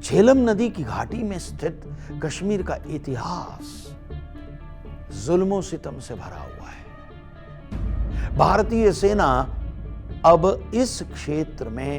झेलम नदी की घाटी में स्थित कश्मीर का इतिहास जुल्मों सितम से भरा हुआ है। भारतीय सेना अब इस क्षेत्र में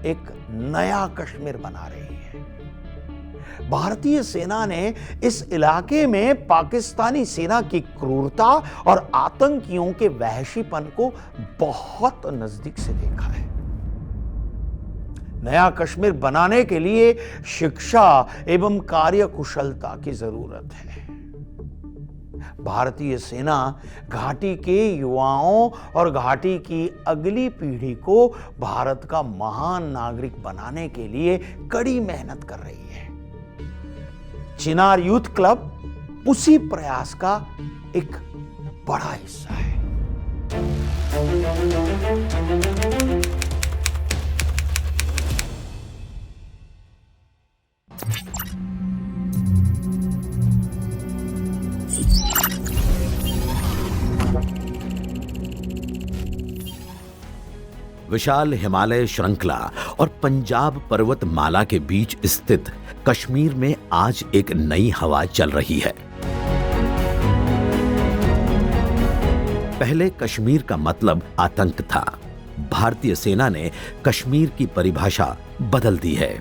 एक नया कश्मीर बना रही है। भारतीय सेना ने इस इलाके में पाकिस्तानी सेना की क्रूरता और आतंकियों के वहशीपन को बहुत नजदीक से देखा है। नया कश्मीर बनाने के लिए शिक्षा एवं कार्यकुशलता की जरूरत है। भारतीय सेना घाटी के युवाओं और घाटी की अगली पीढ़ी को भारत का महान नागरिक बनाने के लिए कड़ी मेहनत कर रही है। चिनार यूथ क्लब उसी प्रयास का एक बड़ा हिस्सा है। विशाल हिमालय श्रृंखला और पंजाब पर्वतमाला के बीच स्थित कश्मीर में आज एक नई हवा चल रही है। पहले कश्मीर का मतलब आतंक था। भारतीय सेना ने कश्मीर की परिभाषा बदल दी है।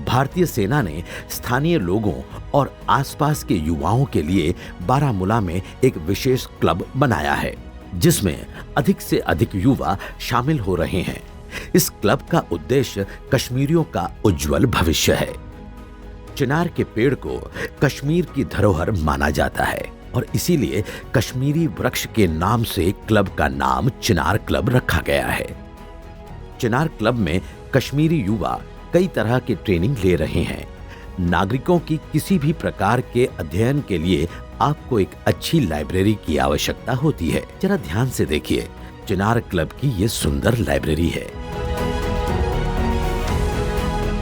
भारतीय सेना ने स्थानीय लोगों और आसपास के युवाओं के लिए बारामूला में एक विशेष क्लब बनाया है, जिसमें अधिक से अधिक युवा शामिल हो रहे हैं। इस क्लब का उद्देश्य कश्मीरियों का उज्जवल भविष्य है। चिनार के पेड़ को कश्मीर की धरोहर माना जाता है और इसीलिए कश्मीरी वृक्ष के नाम से क्लब का नाम चिनार क्लब रखा गया है। चिनार क्लब में कश्मीरी युवा कई तरह की ट्रेनिंग ले रहे हैं। नागरिकों की किसी भी प्रकार के अध्ययन के लिए आपको एक अच्छी लाइब्रेरी की आवश्यकता होती है। जरा ध्यान से देखिए, चिनार क्लब की ये सुंदर लाइब्रेरी है।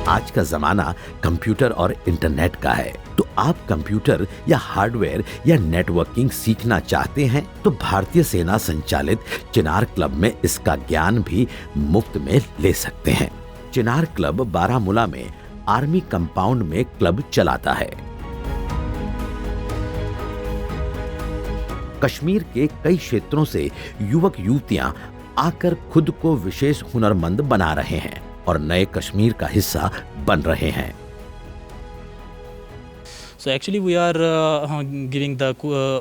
आज का जमाना कंप्यूटर और इंटरनेट का है, तो आप कंप्यूटर या हार्डवेयर या नेटवर्किंग सीखना चाहते हैं तो भारतीय सेना संचालित चिनार क्लब में इसका ज्ञान भी मुफ्त में ले सकते हैं। चिनार क्लब बारामूला में आर्मी कंपाउंड में क्लब चलाता है। कश्मीर के कई क्षेत्रों से युवक युवतियां आकर खुद को विशेष हुनरमंद बना रहे हैं और नए कश्मीर का हिस्सा बन रहे हैं। So actually we are giving the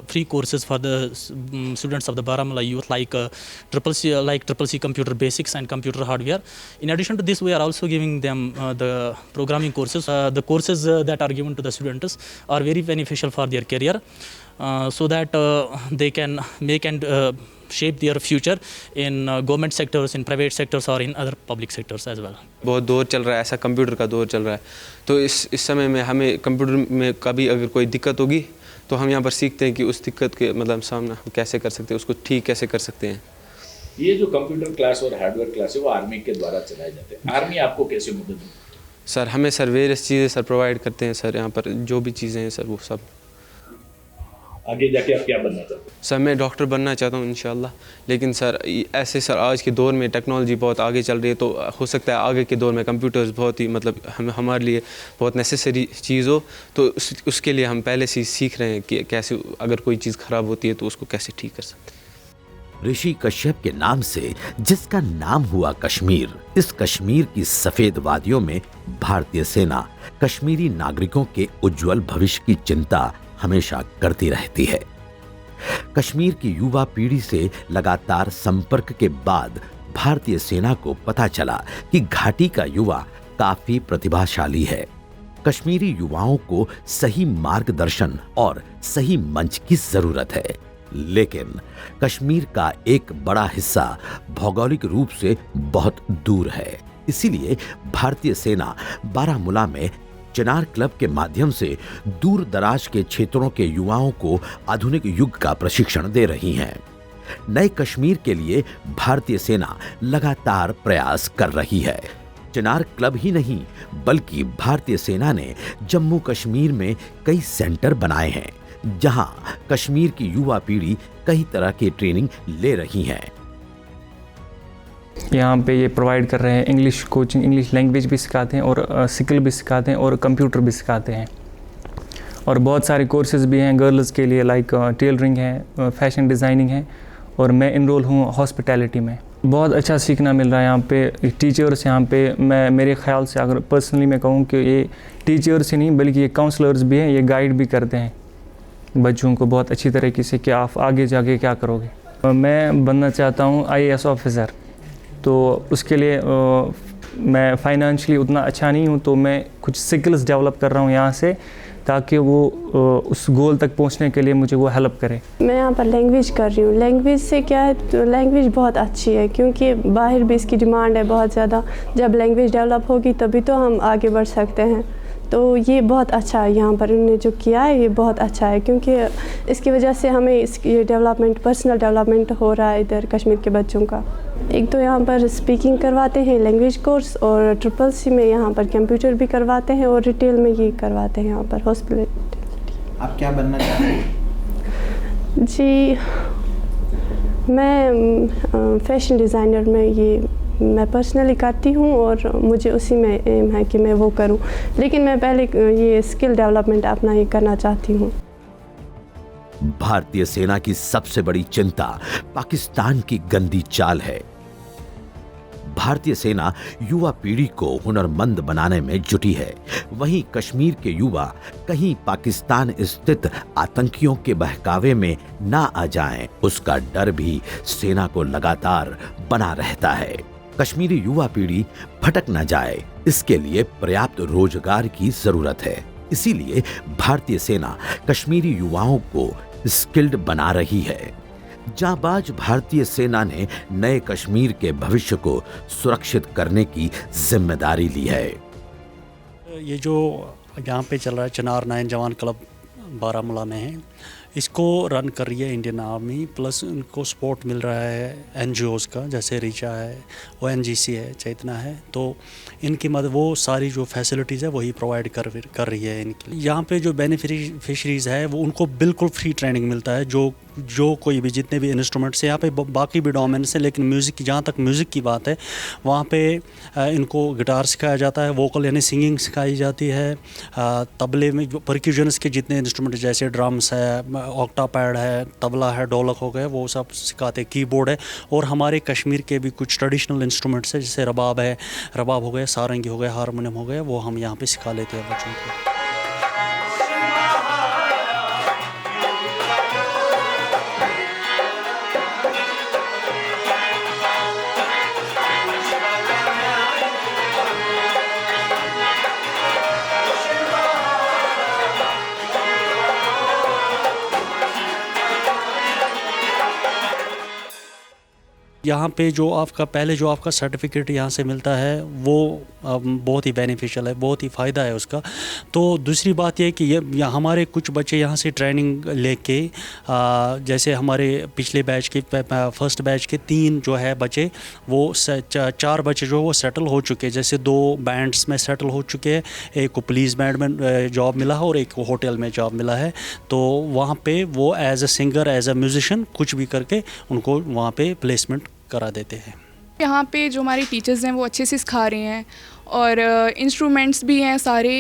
free courses for the students of the Baramulla youth like triple C computer basics and computer hardware. In addition to this, we are also giving them the programming courses. The courses that are given to the students are very beneficial for their career, so that they can make and shape their future in government sectors, in private sectors or in other public sectors as well. बहुत दौर चल रहा है, ऐसा computer का दौर चल रहा है, तो इस समय में हमें कंप्यूटर में कभी अगर कोई दिक्कत होगी तो हम यहाँ पर सीखते हैं कि उस दिक्कत के मतलब सामना हम कैसे कर सकते हैं, उसको ठीक कैसे कर सकते हैं। ये जो कंप्यूटर क्लास और हार्डवेयर क्लास है वो आर्मी के द्वारा चलाए जाते हैं। आर्मी आपको कैसे मदद देती? सर हमें सर वेरियस चीज़ें सर प्रोवाइड करते हैं सर, यहाँ पर जो भी चीज़ें हैं सर वो सब। आगे जाके आप क्या बनना चाहते हैं? सर मैं डॉक्टर बनना चाहता हूँ इंशाल्लाह, लेकिन सर ऐसे सर आज के दौर में टेक्नोलॉजी बहुत आगे चल रही है, तो हो सकता है आगे के दौर में कंप्यूटर्स बहुत ही मतलब हमारे लिए बहुत नेसेसरी चीज़ हो, तो उसके लिए हम पहले से सीख रहे हैं कि कैसे अगर कोई चीज़ ख़राब होती है तो उसको कैसे ठीक कर सकते हैं। ऋषि कश्यप के नाम से जिसका नाम हुआ कश्मीर, इस कश्मीर की सफेद वादियों में भारतीय सेना कश्मीरी नागरिकों के उज्जवल भविष्य की चिंता हमेशा करती रहती है। कश्मीर की युवा पीढ़ी से लगातार संपर्क के बाद भारतीय सेना को पता चला कि घाटी का युवा काफी प्रतिभाशाली है। कश्मीरी युवाओं को सही मार्गदर्शन और सही मंच की जरूरत है, लेकिन कश्मीर का एक बड़ा हिस्सा भौगोलिक रूप से बहुत दूर है। इसीलिए भारतीय सेना बारामूला में चिनार क्लब के माध्यम से दूर दराज के क्षेत्रों के युवाओं को आधुनिक युग का प्रशिक्षण दे रही है। नए कश्मीर के लिए भारतीय सेना लगातार प्रयास कर रही है। चिनार क्लब ही नहीं बल्कि भारतीय सेना ने जम्मू कश्मीर में कई सेंटर बनाए हैं, जहां कश्मीर की युवा पीढ़ी कई तरह की ट्रेनिंग ले रही है। यहाँ पे ये प्रोवाइड कर रहे हैं इंग्लिश कोचिंग, इंग्लिश लैंग्वेज भी सिखाते हैं और स्किल भी सिखाते हैं और कंप्यूटर भी सिखाते हैं। और बहुत सारे कोर्सेज़ भी हैं गर्ल्स के लिए, लाइक टेलरिंग है, फैशन डिज़ाइनिंग है, और मैं इनरोल हूँ हॉस्पिटैलिटी में। बहुत अच्छा सीखना मिल रहा है यहाँ पे। टीचर्स यहाँ पे, मैं मेरे ख्याल से अगर पर्सनली मैं कहूँ कि ये टीचर्स ही नहीं बल्कि ये काउंसलर्स भी हैं, ये गाइड भी करते हैं बच्चों को बहुत अच्छी तरीके से कि आप आगे जाके क्या करोगे। मैं बनना चाहता हूँ IAS ऑफिसर, तो उसके लिए मैं फाइनेंशियली उतना अच्छा नहीं हूँ, तो मैं कुछ स्किल्स डेवलप कर रहा हूँ यहाँ से, ताकि वो उस गोल तक पहुँचने के लिए मुझे वो हेल्प करे। मैं यहाँ पर लैंग्वेज कर रही हूँ। लैंग्वेज से क्या है, तो लैंग्वेज बहुत अच्छी है क्योंकि बाहर भी इसकी डिमांड है बहुत ज़्यादा। जब लैंग्वेज डेवलप होगी तभी तो हम आगे बढ़ सकते हैं। तो ये बहुत अच्छा है, यहाँ पर उन्होंने जो किया है ये बहुत अच्छा है, क्योंकि इसकी वजह से हमें ये डेवलपमेंट, पर्सनल डेवलपमेंट हो रहा है इधर कश्मीर के बच्चों का। एक तो यहाँ पर स्पीकिंग करवाते हैं लैंग्वेज कोर्स, और CCC में यहाँ पर कंप्यूटर भी करवाते हैं, और रिटेल में ये करवाते हैं यहाँ पर हॉस्पिटल। आप क्या बनना चाहते हैं? जी, मैं फैशन डिज़ाइनर में मैं पर्सनली करती हूँ, और मुझे उसी में एम है कि मैं वो करूँ, लेकिन मैं पहले ये स्किल डेवलपमेंट अपना ये करना चाहती हूँ। भारतीय सेना की सबसे बड़ी चिंता पाकिस्तान की गंदी चाल है। भारतीय सेना युवा पीढ़ी को हुनरमंद बनाने में जुटी है। वहीं कश्मीर के युवा कहीं पाकिस्तान स्थित आतंकियों के बहकावे में ना आ जाएं, उसका डर भी सेना को लगातार बना रहता है। कश्मीरी युवा पीढ़ी भटक न जाए, इसके लिए पर्याप्त रोजगार की जरूरत है। इसीलिए भारतीय सेना कश्मीरी युवाओं को स्किल्ड बना रही है। जांबाज भारतीय सेना ने नए कश्मीर के भविष्य को सुरक्षित करने की जिम्मेदारी ली है। ये जो यहाँ पे चल रहा है चिनार 9 जवान क्लब बारामूला में है, इसको रन कर रही है इंडियन आर्मी, प्लस उनको सपोर्ट मिल रहा है NGOs का, जैसे रीचा है, ONGC है, चेतना है। तो इनकी मदद, वो सारी जो फैसिलिटीज़ है वही प्रोवाइड कर रही है इनके। यहाँ पे जो बेनिफिशरीज़ है वो उनको बिल्कुल फ्री ट्रेनिंग मिलता है। जो कोई भी, जितने भी इंस्ट्रूमेंट्स हैं यहाँ पे, बाकी भी डोमेन्स हैं, लेकिन म्यूज़िक की, जहाँ तक म्यूज़िक की बात है, वहाँ पे इनको गिटार सिखाया जाता है, वोकल यानी सिंगिंग सिखाई जाती है, तबले में परक्यूजन्स के जितने इंस्ट्रूमेंट जैसे ड्रम्स है, ऑक्टापैड है, तबला है, ढोलक हो गए, वो सब सिखाते हैं, कीबोर्ड है। और हमारे कश्मीर के भी कुछ ट्रेडिशनल इंस्ट्रूमेंट्स हैं, जैसे रबाब है, रबाब हो गए, सारंगी हो गए, हारमोनियम हो गए, वो हम यहाँ पे सिखा लेते हैं बच्चों को। यहाँ पे जो आपका सर्टिफिकेट यहाँ से मिलता है वो बहुत ही बेनिफिशियल है, बहुत ही फ़ायदा है उसका। तो दूसरी बात यह है कि ये हमारे कुछ बच्चे यहाँ से ट्रेनिंग लेके, जैसे हमारे पिछले बैच के, फर्स्ट बैच के 3 जो है बच्चे, वो 4 बच्चे जो वो सेटल हो चुके हैं। जैसे 2 बैंड्स में सेटल हो चुके हैं, एक को पुलिस बैंड में जॉब मिला है और एक को होटल में जॉब मिला है। तो वहाँ पे वो as a singer, as a musician कुछ भी करके उनको वहाँ पे प्लेसमेंट करा देते हैं। यहाँ पे जो हमारे टीचर्स हैं वो अच्छे से सिखा रहे हैं, और इंस्ट्रूमेंट्स भी हैं सारे,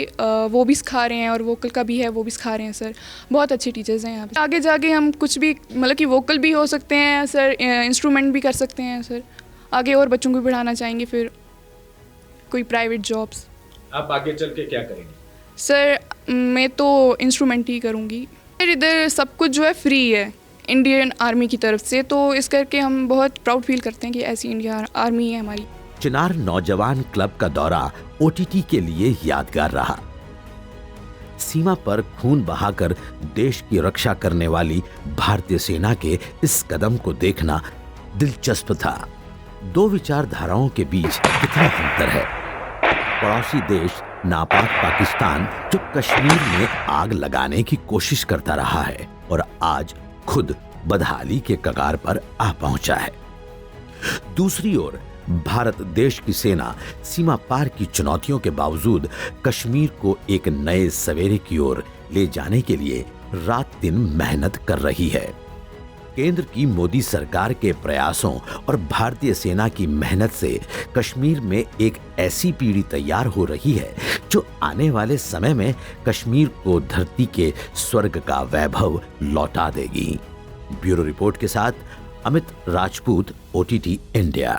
वो भी सिखा रहे हैं, और वोकल का भी है वो भी सिखा रहे हैं सर। बहुत अच्छे टीचर्स हैं यहाँ पे। आगे जाके हम कुछ भी, मतलब कि वोकल भी हो सकते हैं सर, इंस्ट्रूमेंट भी कर सकते हैं सर। आगे और बच्चों को भी पढ़ाना चाहेंगे, फिर कोई प्राइवेट जॉब्स। आप आगे चल के क्या करेंगे? सर मैं तो इंस्ट्रूमेंट ही करूँगी। इधर सब कुछ जो है फ्री है इंडियन आर्मी की तरफ से, तो इस करके हम बहुत प्राउड फील करते हैं कि ऐसी इंडियन आर्मी है हमारी। चिनार नौजवान क्लब का दौरा OTT के लिए यादगार रहा। सीमा पर खून बहाकर देश की रक्षा करने वाली भारतीय सेना के इस कदम को देखना दिलचस्प था। 2 विचारधाराओं के बीच कितना अंतर है। पड़ोसी देश नापाक पाकिस्तान जो कश्मीर में आग लगाने की कोशिश करता रहा है और आज खुद बदहाली के कगार पर आ पहुंचा है। दूसरी ओर भारत देश की सेना सीमा पार की चुनौतियों के बावजूद कश्मीर को एक नए सवेरे की ओर ले जाने के लिए रात दिन मेहनत कर रही है। केंद्र की मोदी सरकार के प्रयासों और भारतीय सेना की मेहनत से कश्मीर में एक ऐसी पीढ़ी तैयार हो रही है जो आने वाले समय में कश्मीर को धरती के स्वर्ग का वैभव लौटा देगी। ब्यूरो रिपोर्ट के साथ अमित राजपूत, OTT इंडिया।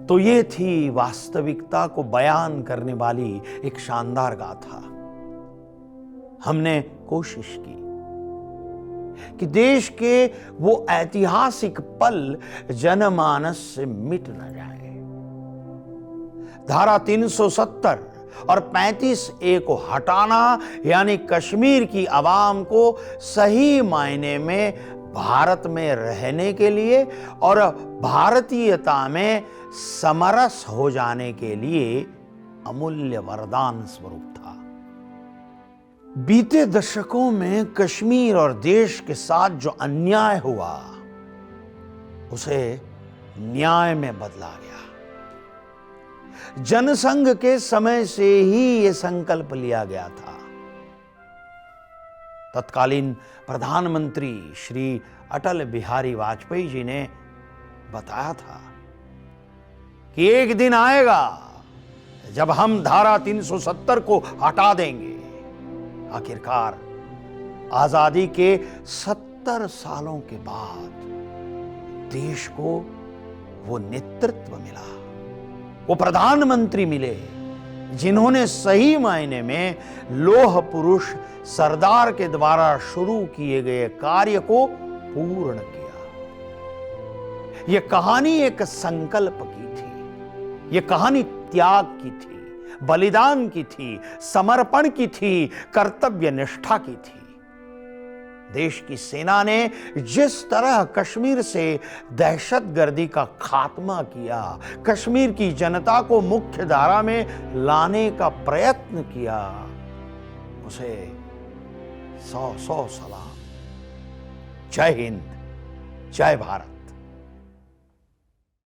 तो ये थी वास्तविकता को बयान करने वाली एक शानदार गाथा। हमने कोशिश की कि देश के वो ऐतिहासिक पल जनमानस से मिट न जाए। धारा 370 और 35A को हटाना यानी कश्मीर की आवाम को सही मायने में भारत में रहने के लिए और भारतीयता में समरस हो जाने के लिए अमूल्य वरदान स्वरूप था। बीते दशकों में कश्मीर और देश के साथ जो अन्याय हुआ उसे न्याय में बदला गया। जनसंघ के समय से ही यह संकल्प लिया गया था। तत्कालीन प्रधानमंत्री श्री अटल बिहारी वाजपेयी जी ने बताया था कि एक दिन आएगा जब हम धारा 370 को हटा देंगे। आखिरकार आजादी के 70 सालों के बाद देश को वो नेतृत्व मिला, वो प्रधानमंत्री मिले जिन्होंने सही मायने में लौह पुरुष सरदार के द्वारा शुरू किए गए कार्य को पूर्ण किया। यह कहानी एक संकल्प की थी, यह कहानी त्याग की थी, बलिदान की थी, समर्पण की थी, कर्तव्य निष्ठा की थी। देश की सेना ने जिस तरह कश्मीर से दहशतगर्दी का खात्मा किया, कश्मीर की जनता को मुख्य धारा में लाने का प्रयत्न किया, उसे 100 सलाम। जय हिंद, जय भारत।